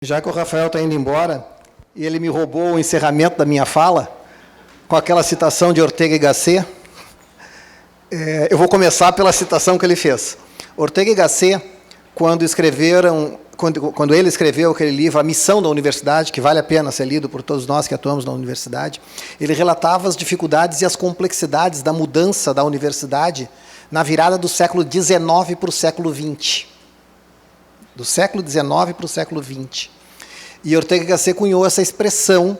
Já que o Rafael está indo embora, e ele me roubou o encerramento da minha fala, com aquela citação de Ortega y Gasset, eu vou começar pela citação que ele fez. Ortega y Gasset, quando ele escreveu aquele livro, A Missão da Universidade, que vale a pena ser lido por todos nós que atuamos na universidade, ele relatava as dificuldades e as complexidades da mudança da universidade na virada do século XIX para o século XX. Do século XIX para o século XX. E Ortega y Gasset cunhou essa expressão,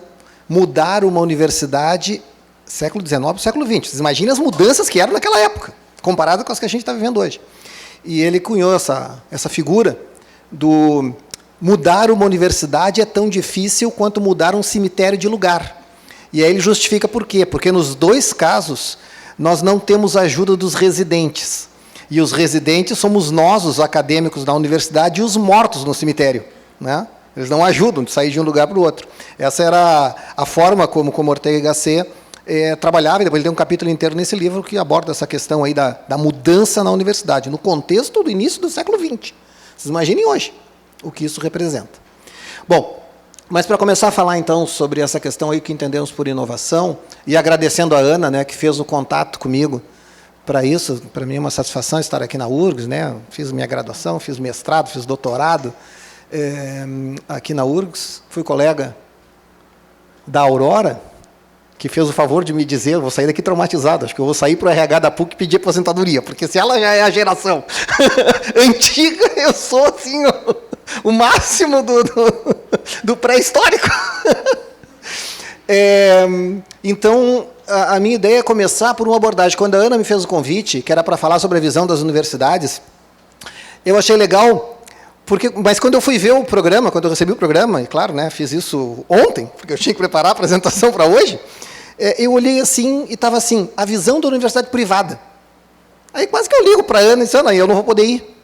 mudar uma universidade, século XIX para o século XX. Vocês imaginem as mudanças que eram naquela época, comparado com as que a gente está vivendo hoje. E ele cunhou essa figura do mudar uma universidade é tão difícil quanto mudar um cemitério de lugar. E aí ele justifica por quê? Porque nos dois casos, nós não temos a ajuda dos residentes. E os residentes somos nós, os acadêmicos da universidade, e os mortos no cemitério, né? Eles não ajudam de sair de um lugar para o outro. Essa era a forma como Ortega y Gasset trabalhava, e depois ele tem um capítulo inteiro nesse livro que aborda essa questão aí da mudança na universidade, no contexto do início do século XX. Vocês imaginem hoje o que isso representa. Bom, mas para começar a falar, então, sobre essa questão aí que entendemos por inovação, e agradecendo a Ana, né, que fez o contato comigo, para isso, para mim é uma satisfação estar aqui na URGS, né? Fiz minha graduação, fiz mestrado, fiz doutorado aqui na URGS. Fui colega da Aurora, que fez o favor de me dizer, eu vou sair daqui traumatizado, acho que eu vou sair para o RH da PUC e pedir aposentadoria, porque se ela já é a geração antiga, eu sou assim, o máximo do pré-histórico. Então, a minha ideia é começar por uma abordagem. Quando a Ana me fez o convite, que era para falar sobre a visão das universidades, eu achei legal, mas quando eu fui ver o programa, quando eu recebi o programa, e claro, né, fiz isso ontem, porque eu tinha que preparar a apresentação para hoje, eu olhei assim e estava assim, a visão da universidade privada. Aí quase que eu ligo para a Ana e disse, Ana, eu não vou poder ir,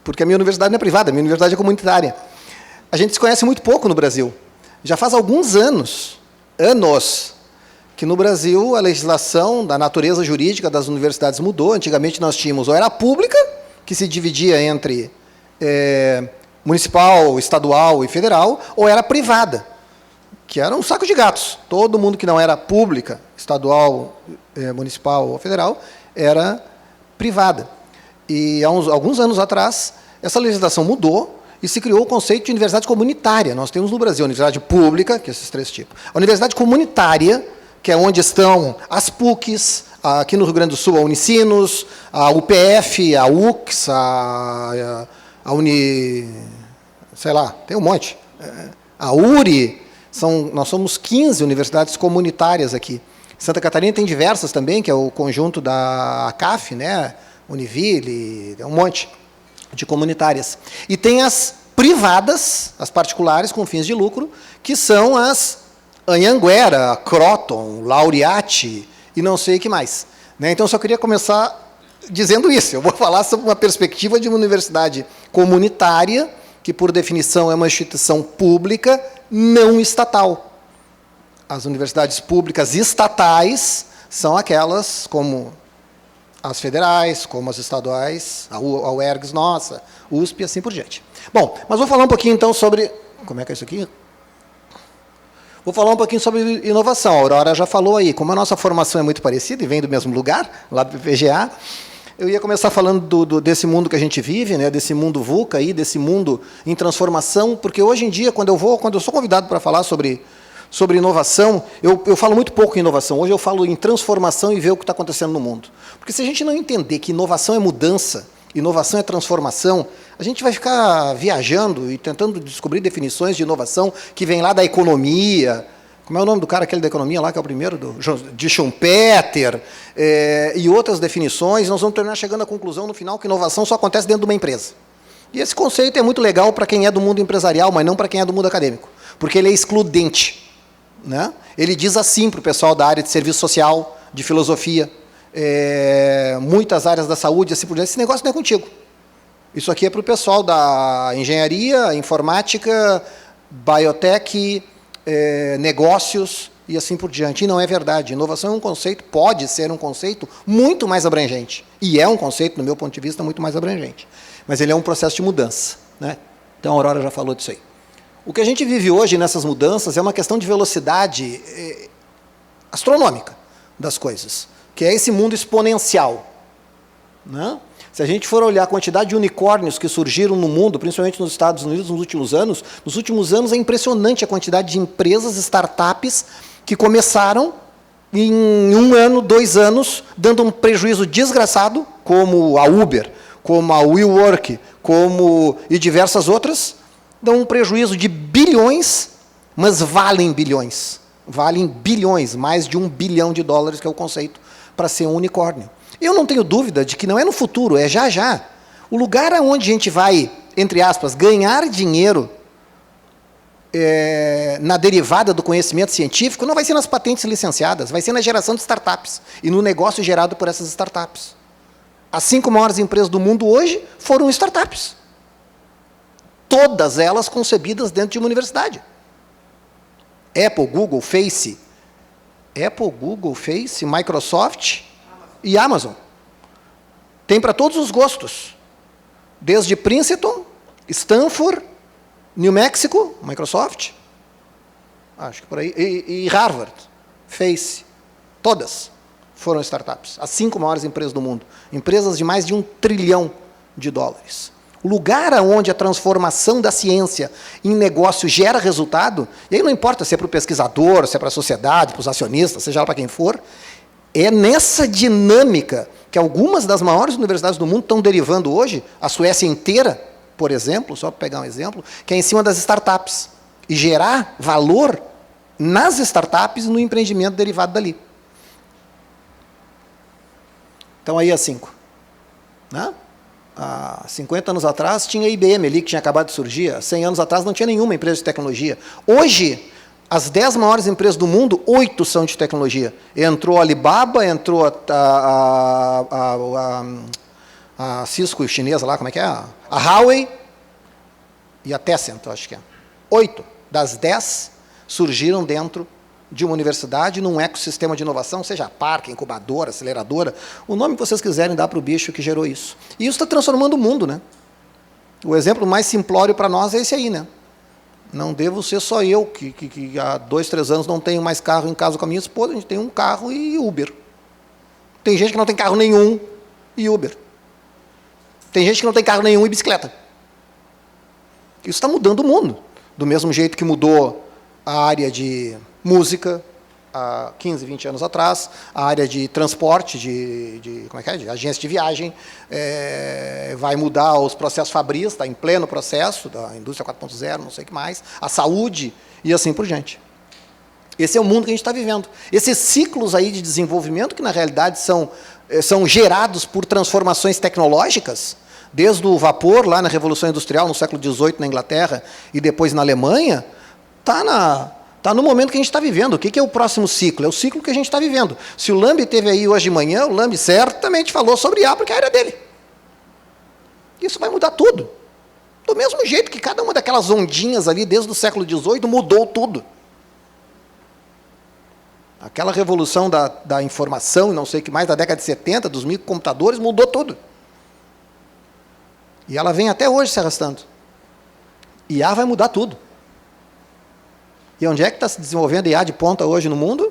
porque a minha universidade não é privada, a minha universidade é comunitária. A gente se conhece muito pouco no Brasil. Já faz alguns anos, que no Brasil a legislação da natureza jurídica das universidades mudou. Antigamente nós tínhamos, ou era pública, que se dividia entre municipal, estadual e federal, ou era privada, que era um saco de gatos. Todo mundo que não era pública, estadual, municipal ou federal, era privada. E há alguns anos atrás, essa legislação mudou e se criou o conceito de universidade comunitária. Nós temos no Brasil a universidade pública, que é esses três tipos. A universidade comunitária, que é onde estão as PUCs, aqui no Rio Grande do Sul, a Unicinos, a UPF, a UX, a sei lá, tem um monte. A URI, nós somos 15 universidades comunitárias aqui. Santa Catarina tem diversas também, que é o conjunto da CAF, né? Univille, tem um monte de comunitárias. E tem as privadas, as particulares, com fins de lucro, que são as Anhanguera, Croton, Laureate e não sei o que mais. Né? Então, eu só queria começar dizendo isso. Eu vou falar sobre uma perspectiva de uma universidade comunitária, que, por definição, é uma instituição pública não estatal. As universidades públicas estatais são aquelas como as federais, como as estaduais, a UERGS nossa, USP e assim por diante. Bom, mas vou falar um pouquinho, então, sobre... Como é que é isso aqui? Vou falar um pouquinho sobre inovação. A Aurora já falou aí, como a nossa formação é muito parecida e vem do mesmo lugar, lá do PGA, eu ia começar falando desse mundo que a gente vive, né, desse mundo VUCA, aí, desse mundo em transformação, porque hoje em dia, quando eu sou convidado para falar sobre inovação, eu falo muito pouco em inovação. Hoje eu falo em transformação e ver o que está acontecendo no mundo. Porque se a gente não entender que inovação é mudança, inovação é transformação, a gente vai ficar viajando e tentando descobrir definições de inovação que vêm lá da economia. Como é o nome do cara, aquele da economia lá, que é o primeiro, de Schumpeter, e outras definições. Nós vamos terminar chegando à conclusão, no final, que inovação só acontece dentro de uma empresa. E esse conceito é muito legal para quem é do mundo empresarial, mas não para quem é do mundo acadêmico, porque ele é excludente. Né? Ele diz assim para o pessoal da área de serviço social, de filosofia, muitas áreas da saúde, assim por diante, esse negócio não é contigo. Isso aqui é para o pessoal da engenharia, informática, biotech, negócios e assim por diante. E não é verdade. Inovação é um conceito, pode ser um conceito muito mais abrangente. E é um conceito, no meu ponto de vista, muito mais abrangente. Mas ele é um processo de mudança. Né? Então, a Aurora já falou disso aí. O que a gente vive hoje nessas mudanças é uma questão de velocidade astronômica das coisas, que é esse mundo exponencial, né? Se a gente for olhar a quantidade de unicórnios que surgiram no mundo, principalmente nos Estados Unidos nos últimos anos é impressionante a quantidade de empresas, startups, que começaram em 1 ano, 2 anos, dando um prejuízo desgraçado, como a Uber, como a WeWork, e diversas outras, dão um prejuízo de bilhões, mas valem bilhões. Valem bilhões, mais de $1 bilhão, que é o conceito para ser um unicórnio. Eu não tenho dúvida de que não é no futuro, é já já. O lugar onde a gente vai, entre aspas, ganhar dinheiro na derivada do conhecimento científico não vai ser nas patentes licenciadas, vai ser na geração de startups e no negócio gerado por essas startups. As 5 maiores empresas do mundo hoje foram startups. Todas elas concebidas dentro de uma universidade. Apple, Google, Microsoft e Amazon. Tem para todos os gostos. Desde Princeton, Stanford, New Mexico, Microsoft, acho que por aí, e Harvard, todas foram startups. As 5 maiores empresas do mundo. Empresas de mais de $1 trilhão. O lugar onde a transformação da ciência em negócio gera resultado, e aí não importa se é para o pesquisador, se é para a sociedade, para os acionistas, seja lá para quem for, é nessa dinâmica que algumas das maiores universidades do mundo estão derivando hoje, a Suécia inteira, por exemplo, só para pegar um exemplo, que é em cima das startups, e gerar valor nas startups e no empreendimento derivado dali. Então, aí as 5. Né? Há 50 anos atrás tinha a IBM ali, que tinha acabado de surgir. Há 100 anos atrás não tinha nenhuma empresa de tecnologia. Hoje, as 10 maiores empresas do mundo, 8 são de tecnologia. Entrou a Alibaba, entrou a Cisco chinesa lá, como é que é? A Huawei e a Tencent, acho que é. 8 das 10 surgiram dentro de uma universidade, num ecossistema de inovação, seja parque, incubadora, aceleradora, o nome que vocês quiserem dar para o bicho que gerou isso. E isso está transformando o mundo, né? O exemplo mais simplório para nós é esse aí, né? Não devo ser só eu, que há 2, 3 anos não tenho mais carro em casa com a minha esposa, a gente tem um carro e Uber. Tem gente que não tem carro nenhum e Uber. Tem gente que não tem carro nenhum e bicicleta. Isso está mudando o mundo. Do mesmo jeito que mudou a área de música, há 15, 20 anos atrás, a área de transporte, de agência de viagem, vai mudar os processos fabris, está em pleno processo da indústria 4.0, não sei o que mais, a saúde e assim por diante. Esse é o mundo que a gente está vivendo. Esses ciclos aí de desenvolvimento, que na realidade são gerados por transformações tecnológicas, desde o vapor, lá na Revolução Industrial, no século XVIII, na Inglaterra, e depois na Alemanha, está no momento que a gente está vivendo. O que é o próximo ciclo? É o ciclo que a gente está vivendo. Se o Lambi esteve aí hoje de manhã, o Lambi certamente falou sobre IA, porque é a área dele. Isso vai mudar tudo. Do mesmo jeito que cada uma daquelas ondinhas ali, desde o século XVIII, mudou tudo. Aquela revolução da informação, não sei o que mais, da década de 70, dos microcomputadores, mudou tudo. E ela vem até hoje se arrastando. IA vai mudar tudo. E onde é que está se desenvolvendo IA de ponta hoje no mundo?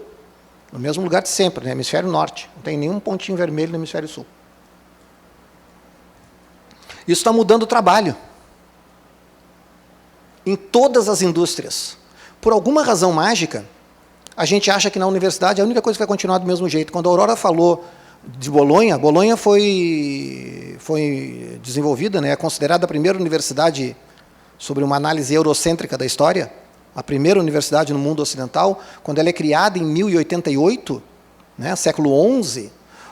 No mesmo lugar de sempre, no hemisfério norte. Não tem nenhum pontinho vermelho no hemisfério sul. Isso está mudando o trabalho. Em todas as indústrias. Por alguma razão mágica, a gente acha que na universidade é a única coisa que vai continuar do mesmo jeito. Quando a Aurora falou de Bolonha, Bolonha foi desenvolvida, né, é considerada a primeira universidade sobre uma análise eurocêntrica da história, a primeira universidade no mundo ocidental. Quando ela é criada em 1088, né, século XI,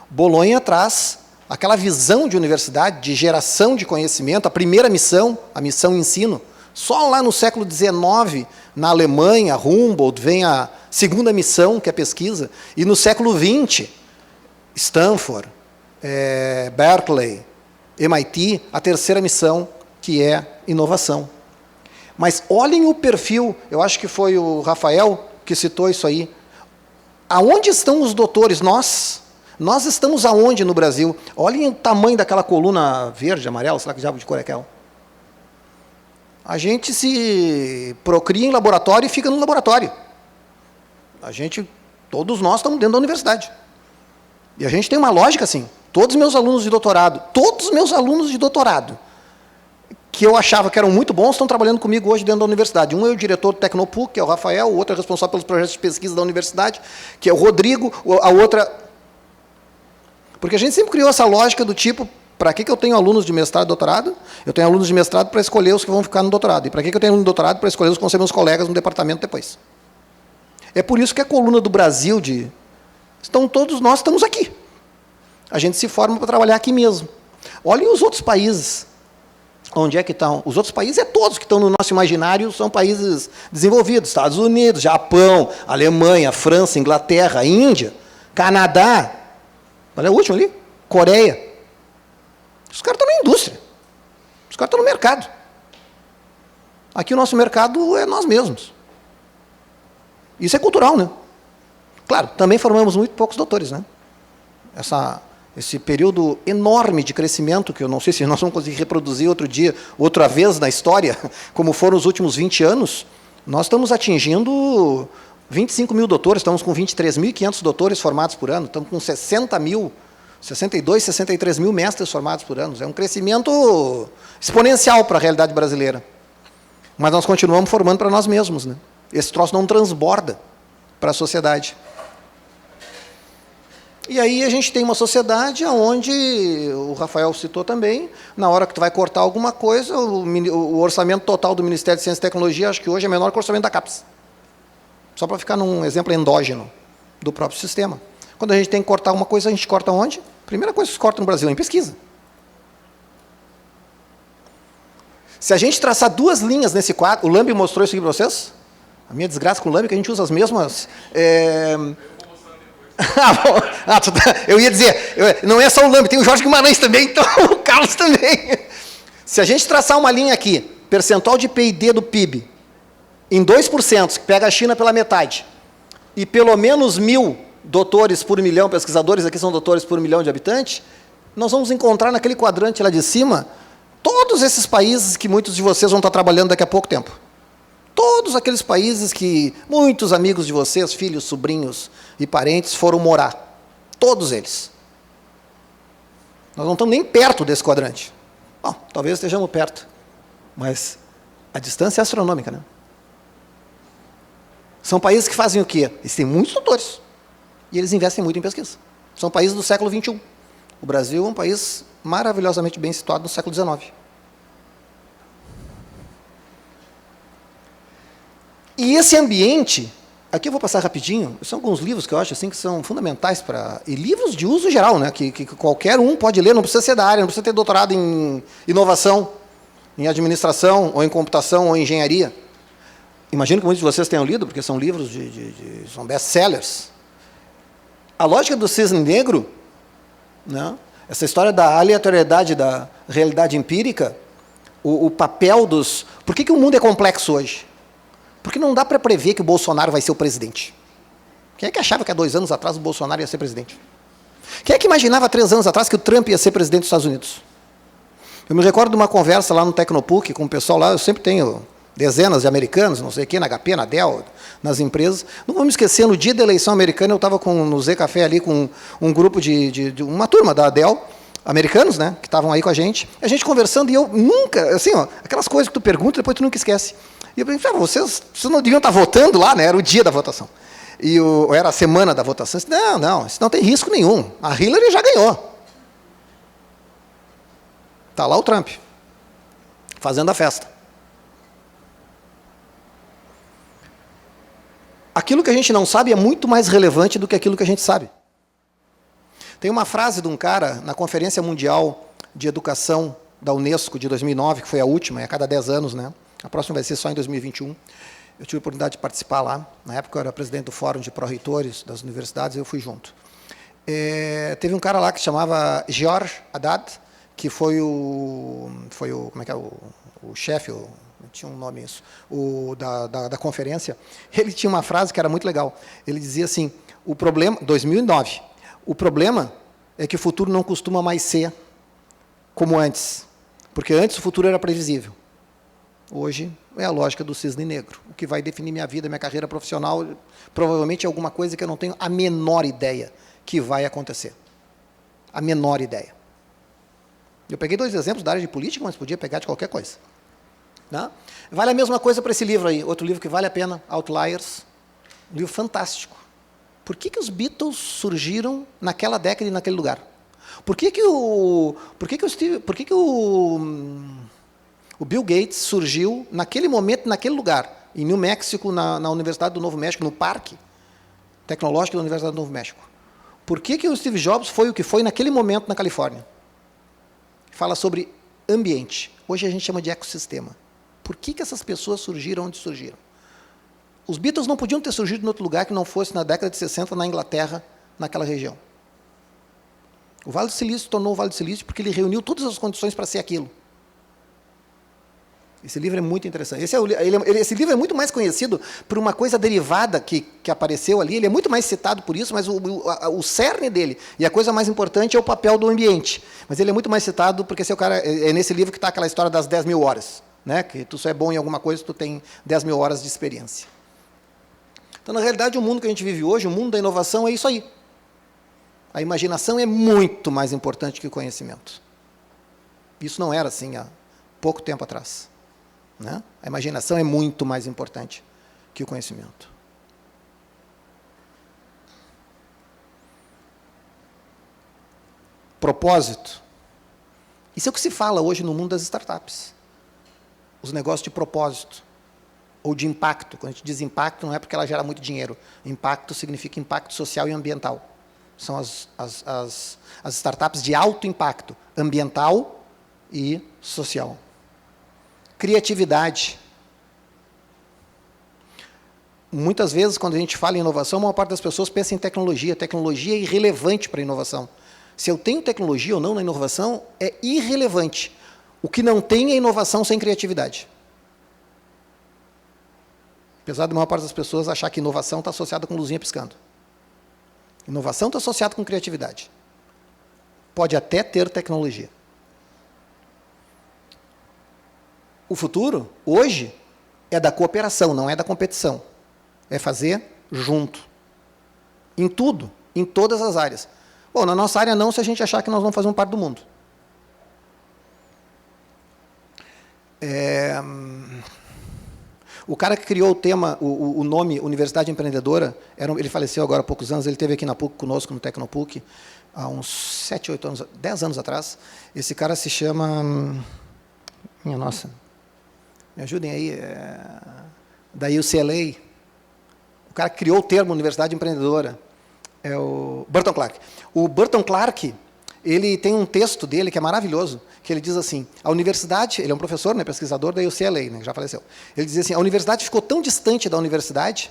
Bolonha traz aquela visão de universidade, de geração de conhecimento, a primeira missão, a missão ensino. Só lá no século XIX, na Alemanha, Humboldt, vem a segunda missão, que é pesquisa, e no século XX, Stanford, Berkeley, MIT, a terceira missão, que é inovação. Mas olhem o perfil, eu acho que foi o Rafael que citou isso aí. Aonde estão os doutores? Nós estamos aonde no Brasil? Olhem o tamanho daquela coluna verde, amarela, sei lá que diabo de cor é aquela. A gente se procria em laboratório e fica no laboratório. Todos nós estamos dentro da universidade. E a gente tem uma lógica assim. Todos os meus alunos de doutorado, que eu achava que eram muito bons, estão trabalhando comigo hoje dentro da universidade. Um é o diretor do Tecnopuc, que é o Rafael, o outro é responsável pelos projetos de pesquisa da universidade, que é o Rodrigo, a outra... Porque a gente sempre criou essa lógica do tipo, para que eu tenho alunos de mestrado e doutorado? Eu tenho alunos de mestrado para escolher os que vão ficar no doutorado. E para que eu tenho aluno de doutorado? Para escolher os que vão ser meus colegas no departamento depois. É por isso que a coluna do Brasil todos nós estamos aqui. A gente se forma para trabalhar aqui mesmo. Olhem os outros países. Onde é que estão? Os outros países todos que estão no nosso imaginário são países desenvolvidos. Estados Unidos, Japão, Alemanha, França, Inglaterra, Índia, Canadá. Olha o último ali. Coreia. Os caras estão na indústria. Os caras estão no mercado. Aqui o nosso mercado é nós mesmos. Isso é cultural, né? Claro, também formamos muito poucos doutores, né? Esse período enorme de crescimento, que eu não sei se nós vamos conseguir reproduzir outra vez na história, como foram os últimos 20 anos, nós estamos atingindo 25 mil doutores, estamos com 23.500 doutores formados por ano, estamos com 62, 63 mil mestres formados por ano. É um crescimento exponencial para a realidade brasileira. Mas nós continuamos formando para nós mesmos, né? Esse troço não transborda para a sociedade. E aí a gente tem uma sociedade onde, o Rafael citou também, na hora que tu vai cortar alguma coisa, o orçamento total do Ministério de Ciência e Tecnologia, acho que hoje é menor que o orçamento da CAPES. Só para ficar num exemplo endógeno do próprio sistema. Quando a gente tem que cortar alguma coisa, a gente corta onde? A primeira coisa que se corta no Brasil é em pesquisa. Se a gente traçar duas linhas nesse quadro, o Lambi mostrou isso aqui para vocês? A minha desgraça com o Lambi é que a gente usa as mesmas... Eu ia dizer, não é só o Lambi, tem o Jorge Guimarães também, então o Carlos também. Se a gente traçar uma linha aqui, percentual de PID do PIB, em 2%, que pega a China pela metade, e pelo menos 1.000 doutores por milhão, pesquisadores aqui são doutores por milhão de habitantes, nós vamos encontrar naquele quadrante lá de cima, todos esses países que muitos de vocês vão estar trabalhando daqui a pouco tempo. Todos aqueles países que muitos amigos de vocês, filhos, sobrinhos e parentes, foram morar. Todos eles. Nós não estamos nem perto desse quadrante. Bom, talvez estejamos perto, mas a distância é astronômica, né? São países que fazem o quê? Eles têm muitos doutores. E eles investem muito em pesquisa. São países do século XXI. O Brasil é um país maravilhosamente bem situado no século XIX. E esse ambiente, aqui eu vou passar rapidinho, são alguns livros que eu acho assim, que são fundamentais para... E livros de uso geral, né, que qualquer um pode ler, não precisa ser da área, não precisa ter doutorado em inovação, em administração, ou em computação, ou em engenharia. Imagino que muitos de vocês tenham lido, porque são livros são best-sellers. A lógica do cisne negro, né, essa história da aleatoriedade da realidade empírica, o papel dos... Por que o mundo é complexo hoje? Porque não dá para prever que o Bolsonaro vai ser o presidente. Quem é que achava que há 2 anos atrás o Bolsonaro ia ser presidente? Quem é que imaginava há 3 anos atrás que o Trump ia ser presidente dos Estados Unidos? Eu me recordo de uma conversa lá no Tecnopuc com o pessoal lá, eu sempre tenho dezenas de americanos, não sei o quê, na HP, na Dell, nas empresas. Não vou me esquecer, no dia da eleição americana, eu estava no Zé Café ali com um grupo de uma turma da Dell, americanos, né, que estavam aí com a gente conversando, e eu nunca, assim, ó, aquelas coisas que tu pergunta, depois tu nunca esquece. E eu pensei, vocês não deviam estar votando lá, né? Era o dia da votação. Era a semana da votação. Eu disse, não, isso não tem risco nenhum. A Hillary já ganhou. Está lá o Trump, fazendo a festa. Aquilo que a gente não sabe é muito mais relevante do que aquilo que a gente sabe. Tem uma frase de um cara, na Conferência Mundial de Educação da Unesco, de 2009, que foi a última, é a cada 10 anos, né? A próxima vai ser só em 2021. Eu tive a oportunidade de participar lá. Na época eu era presidente do Fórum de Pró-Reitores das universidades, eu fui junto. Teve um cara lá que se chamava George Haddad, que foi o chefe, tinha um nome isso, da conferência. Ele tinha uma frase que era muito legal. Ele dizia assim, 2009, o problema é que o futuro não costuma mais ser como antes, porque antes o futuro era previsível. Hoje é a lógica do cisne negro. O que vai definir minha vida, minha carreira profissional, provavelmente é alguma coisa que eu não tenho a menor ideia que vai acontecer. A menor ideia. Eu peguei 2 exemplos da área de política, mas podia pegar de qualquer coisa. Né? Vale a mesma coisa para esse livro aí. Outro livro que vale a pena, Outliers. Um livro fantástico. Por que os Beatles surgiram naquela década e naquele lugar? Por que o Bill Gates surgiu naquele momento, naquele lugar, em New Mexico, na Universidade do Novo México, no Parque Tecnológico da Universidade do Novo México? Por que o Steve Jobs foi o que foi naquele momento na Califórnia? Fala sobre ambiente. Hoje a gente chama de ecossistema. Por que essas pessoas surgiram onde surgiram? Os Beatles não podiam ter surgido em outro lugar que não fosse na década de 60, na Inglaterra, naquela região. O Vale do Silício se tornou o Vale do Silício porque ele reuniu todas as condições para ser aquilo. Esse livro é muito interessante. Esse livro é muito mais conhecido por uma coisa derivada que apareceu ali. Ele é muito mais citado por isso, mas o cerne dele, e a coisa mais importante, é o papel do ambiente. Mas ele é muito mais citado porque é nesse livro que está aquela história das 10 mil horas. Né? Que tu só é bom em alguma coisa se tu tem 10 mil horas de experiência. Então, na realidade, o mundo que a gente vive hoje, o mundo da inovação, é isso aí. A imaginação é muito mais importante que o conhecimento. Isso não era assim há pouco tempo atrás. Né? A imaginação é muito mais importante que o conhecimento. Propósito. Isso é o que se fala hoje no mundo das startups. Os negócios de propósito. Ou de impacto. Quando a gente diz impacto, não é porque ela gera muito dinheiro. Impacto significa impacto social e ambiental. São as startups de alto impacto, ambiental e social. Criatividade. Muitas vezes, quando a gente fala em inovação, a maior parte das pessoas pensa em tecnologia. Tecnologia é irrelevante para a inovação. Se eu tenho tecnologia ou não na inovação, é irrelevante. O que não tem é inovação sem criatividade. Apesar da maior parte das pessoas achar que inovação está associada com luzinha piscando. Inovação está associada com criatividade. Pode até ter tecnologia. O futuro, hoje, é da cooperação, não é da competição. É fazer junto. Em tudo, em todas as áreas. Bom, na nossa área não, se a gente achar que nós vamos fazer parte do mundo. O cara que criou o tema, o nome Universidade Empreendedora, ele faleceu agora há poucos anos, ele esteve aqui na PUC conosco, no Tecnopuc, há uns 7, 8 anos, 10 anos atrás. Esse cara se chama... Minha nossa, me ajudem aí. Da UCLA. O cara que criou o termo Universidade Empreendedora. É o Burton Clark. O Burton Clark, ele tem um texto dele que é maravilhoso, que ele diz assim, a universidade, ele é um professor, né, pesquisador da UCLA, né, já faleceu. Ele diz assim, a universidade ficou tão distante da universidade,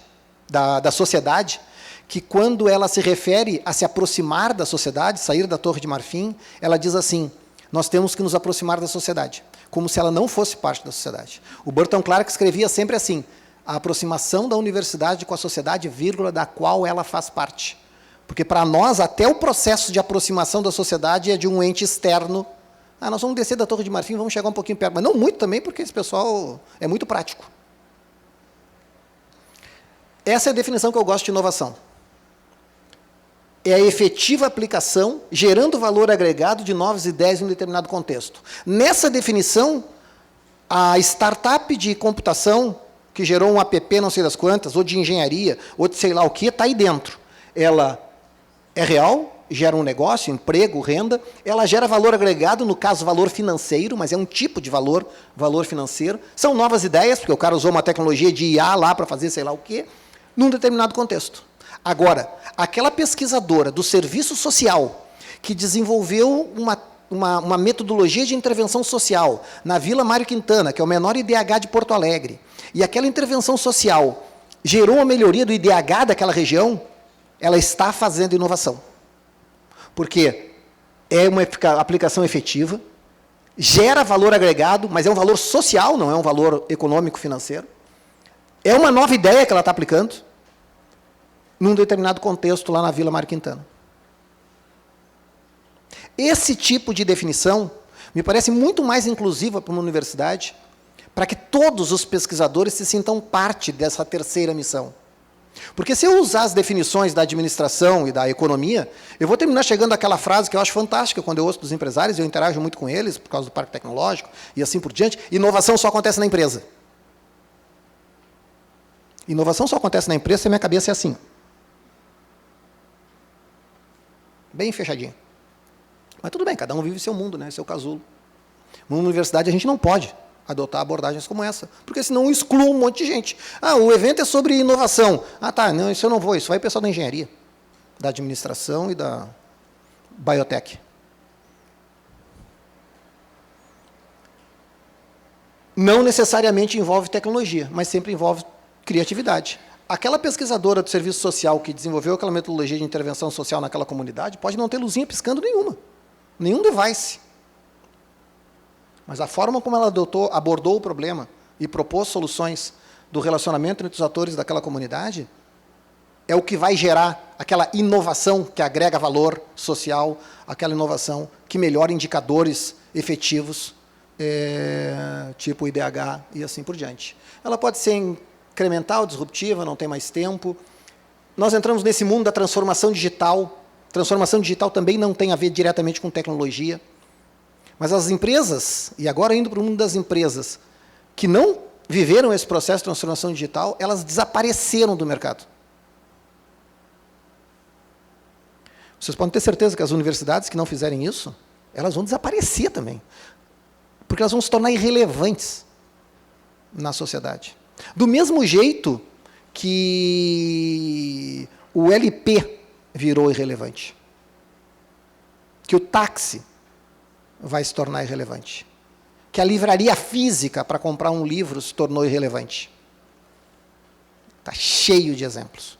da sociedade, que quando ela se refere a se aproximar da sociedade, sair da Torre de Marfim, ela diz assim, nós temos que nos aproximar da sociedade, como se ela não fosse parte da sociedade. O Burton Clark escrevia sempre assim, a aproximação da universidade com a sociedade, vírgula, da qual ela faz parte. Porque para nós, até o processo de aproximação da sociedade é de um ente externo. Nós vamos descer da Torre de Marfim, vamos chegar um pouquinho perto, mas não muito também, porque esse pessoal é muito prático. Essa é a definição que eu gosto de inovação. É a efetiva aplicação, gerando valor agregado de novas ideias em um determinado contexto. Nessa definição, a startup de computação, que gerou um app não sei das quantas, ou de engenharia, ou de sei lá o que, está aí dentro. Ela é real, gera um negócio, emprego, renda, ela gera valor agregado, no caso, valor financeiro, mas é um tipo de valor financeiro. São novas ideias, porque o cara usou uma tecnologia de IA lá para fazer sei lá o quê, num determinado contexto. Agora, aquela pesquisadora do serviço social, que desenvolveu uma metodologia de intervenção social na Vila Mário Quintana, que é o menor IDH de Porto Alegre, e aquela intervenção social gerou uma melhoria do IDH daquela região, ela está fazendo inovação. Porque é uma aplicação efetiva, gera valor agregado, mas é um valor social, não é um valor econômico financeiro. É uma nova ideia que ela está aplicando num determinado contexto lá na Vila Mário Quintana. Esse tipo de definição me parece muito mais inclusiva para uma universidade, para que todos os pesquisadores se sintam parte dessa terceira missão. Porque se eu usar as definições da administração e da economia, eu vou terminar chegando àquela frase que eu acho fantástica quando eu ouço dos empresários, eu interajo muito com eles, por causa do parque tecnológico e assim por diante, inovação só acontece na empresa. Inovação só acontece na empresa se a minha cabeça é assim. Bem fechadinho. Mas tudo bem, cada um vive seu mundo, né? Seu casulo. Numa universidade a gente não pode adotar abordagens como essa, porque senão exclui um monte de gente. Ah, o evento é sobre inovação. Ah, tá, não, isso eu não vou, isso vai o pessoal da engenharia, da administração e da biotech. Não necessariamente envolve tecnologia, mas sempre envolve criatividade. Aquela pesquisadora do serviço social que desenvolveu aquela metodologia de intervenção social naquela comunidade pode não ter luzinha piscando nenhuma, nenhum device. Mas a forma como ela abordou o problema e propôs soluções do relacionamento entre os atores daquela comunidade é o que vai gerar aquela inovação que agrega valor social, aquela inovação que melhora indicadores efetivos, tipo o IDH e assim por diante. Ela pode ser incremental, disruptiva, não tem mais tempo. Nós entramos nesse mundo da transformação digital. Transformação digital também não tem a ver diretamente com tecnologia. Mas as empresas, e agora indo para o mundo das empresas, que não viveram esse processo de transformação digital, elas desapareceram do mercado. Vocês podem ter certeza que as universidades que não fizerem isso, elas vão desaparecer também. Porque elas vão se tornar irrelevantes na sociedade. Do mesmo jeito que o LP virou irrelevante. Que o táxi vai se tornar irrelevante. Que a livraria física para comprar um livro se tornou irrelevante. Está cheio de exemplos.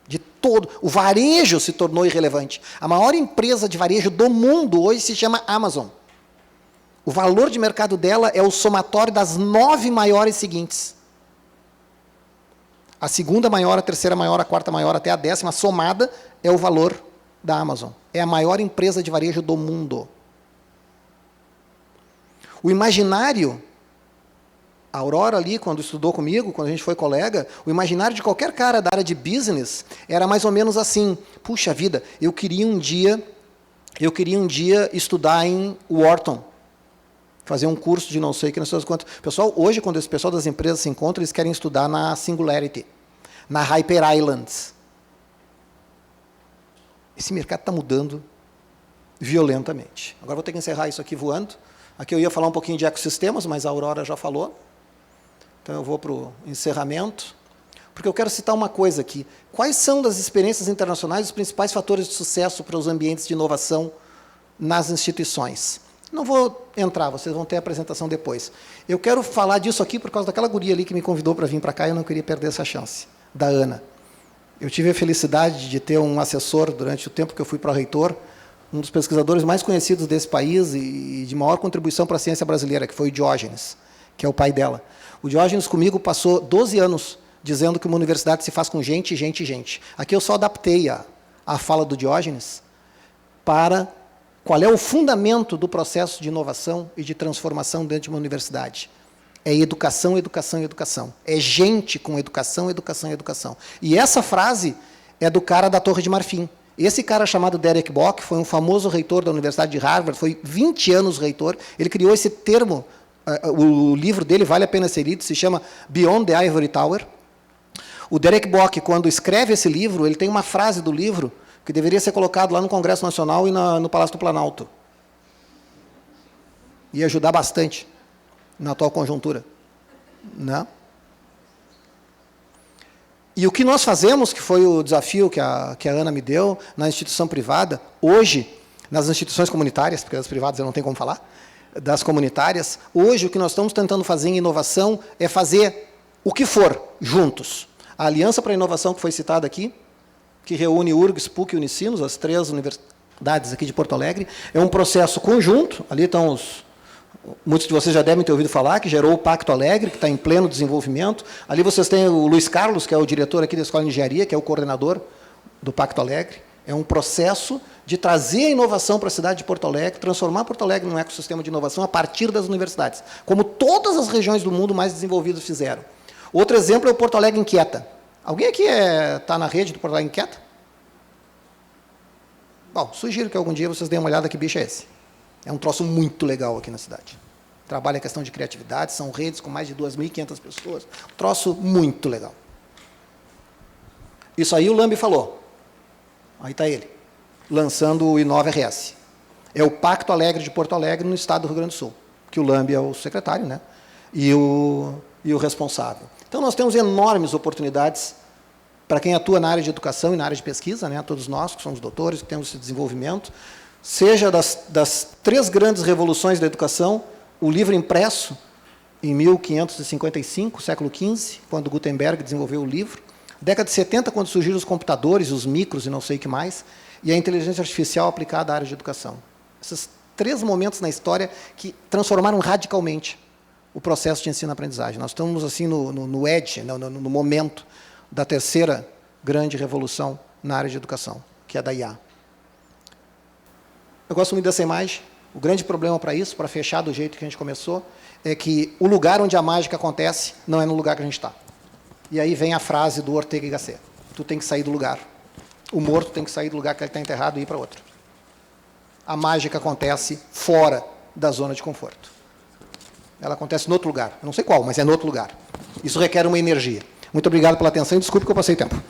De todo. O varejo se tornou irrelevante. A maior empresa de varejo do mundo hoje se chama Amazon. O valor de mercado dela é o somatório das 9 maiores seguintes. A segunda maior, a terceira maior, a quarta maior, até a 10ª somada é o valor da Amazon. É a maior empresa de varejo do mundo. O imaginário, a Aurora ali, quando estudou comigo, quando a gente foi colega, o imaginário de qualquer cara da área de business era mais ou menos assim: puxa vida, eu queria um dia estudar em Wharton, fazer um curso de não sei o que, não sei quanto. Pessoal, hoje, quando esse pessoal das empresas se encontra, eles querem estudar na Singularity, na Hyper Islands. Esse mercado está mudando violentamente. Agora vou ter que encerrar isso aqui voando. Aqui eu ia falar um pouquinho de ecossistemas, mas a Aurora já falou. Então eu vou para o encerramento. Porque eu quero citar uma coisa aqui. Quais são, das experiências internacionais, os principais fatores de sucesso para os ambientes de inovação nas instituições? Não vou entrar, vocês vão ter a apresentação depois. Eu quero falar disso aqui por causa daquela guria ali que me convidou para vir para cá e eu não queria perder essa chance, da Ana. Eu tive a felicidade de ter um assessor durante o tempo que eu fui pró-reitor, um dos pesquisadores mais conhecidos desse país e de maior contribuição para a ciência brasileira, que foi o Diógenes, que é o pai dela. O Diógenes comigo passou 12 anos dizendo que uma universidade se faz com gente, gente, gente. Aqui eu só adaptei a fala do Diógenes para qual é o fundamento do processo de inovação e de transformação dentro de uma universidade. É educação, educação, educação. É gente com educação, educação, educação. E essa frase é do cara da Torre de Marfim. Esse cara chamado Derek Bock foi um famoso reitor da Universidade de Harvard, foi 20 anos reitor, ele criou esse termo, o livro dele vale a pena ser lido, se chama Beyond the Ivory Tower. O Derek Bock, quando escreve esse livro, ele tem uma frase do livro que deveria ser colocado lá no Congresso Nacional e no Palácio do Planalto. Ia ajudar bastante na atual conjuntura. Né? E o que nós fazemos, que foi o desafio que a Ana me deu, na instituição privada, hoje, nas instituições comunitárias, porque as privadas eu não tenho como falar, das comunitárias, hoje o que nós estamos tentando fazer em inovação é fazer o que for, juntos. A Aliança para a Inovação, que foi citada aqui, que reúne URGS, PUC e Unicinos, as 3 universidades aqui de Porto Alegre, é um processo conjunto, ali estão muitos de vocês já devem ter ouvido falar, que gerou o Pacto Alegre, que está em pleno desenvolvimento. Ali vocês têm o Luiz Carlos, que é o diretor aqui da Escola de Engenharia, que é o coordenador do Pacto Alegre, É um processo de trazer a inovação para a cidade de Porto Alegre, transformar Porto Alegre num ecossistema de inovação a partir das universidades, como todas as regiões do mundo mais desenvolvidas fizeram. Outro exemplo é o Porto Alegre Inquieta. Alguém aqui está na rede do Porto Alegre Inquieta? Bom, sugiro que algum dia vocês deem uma olhada que bicho é esse. É um troço muito legal aqui na cidade. Trabalha a questão de criatividade, são redes com mais de 2.500 pessoas. Um troço muito legal. Isso aí o Lambi falou. Aí está ele, lançando o Inova-RS. É o Pacto Alegre de Porto Alegre no estado do Rio Grande do Sul, que o Lambi é o secretário, né? E o responsável. Então, nós temos enormes oportunidades para quem atua na área de educação e na área de pesquisa, né? Todos nós que somos doutores, que temos esse desenvolvimento, seja das 3 grandes revoluções da educação, o livro impresso, em 1555, século XV, quando Gutenberg desenvolveu o livro, década de 70, quando surgiram os computadores, os micros e não sei o que mais, e a inteligência artificial aplicada à área de educação. Esses 3 momentos na história que transformaram radicalmente o processo de ensino-aprendizagem. Nós estamos assim no edge, no momento da 3ª grande revolução na área de educação, que é a da IA. Eu gosto muito dessa imagem. O grande problema para isso, para fechar do jeito que a gente começou, é que o lugar onde a mágica acontece não é no lugar que a gente está. E aí vem a frase do Ortega y Gasset. Tu tem que sair do lugar. O morto tem que sair do lugar que ele está enterrado e ir para outro. A mágica acontece fora da zona de conforto. Ela acontece em outro lugar. Eu não sei qual, mas é em outro lugar. Isso requer uma energia. Muito obrigado pela atenção e desculpe que eu passei tempo.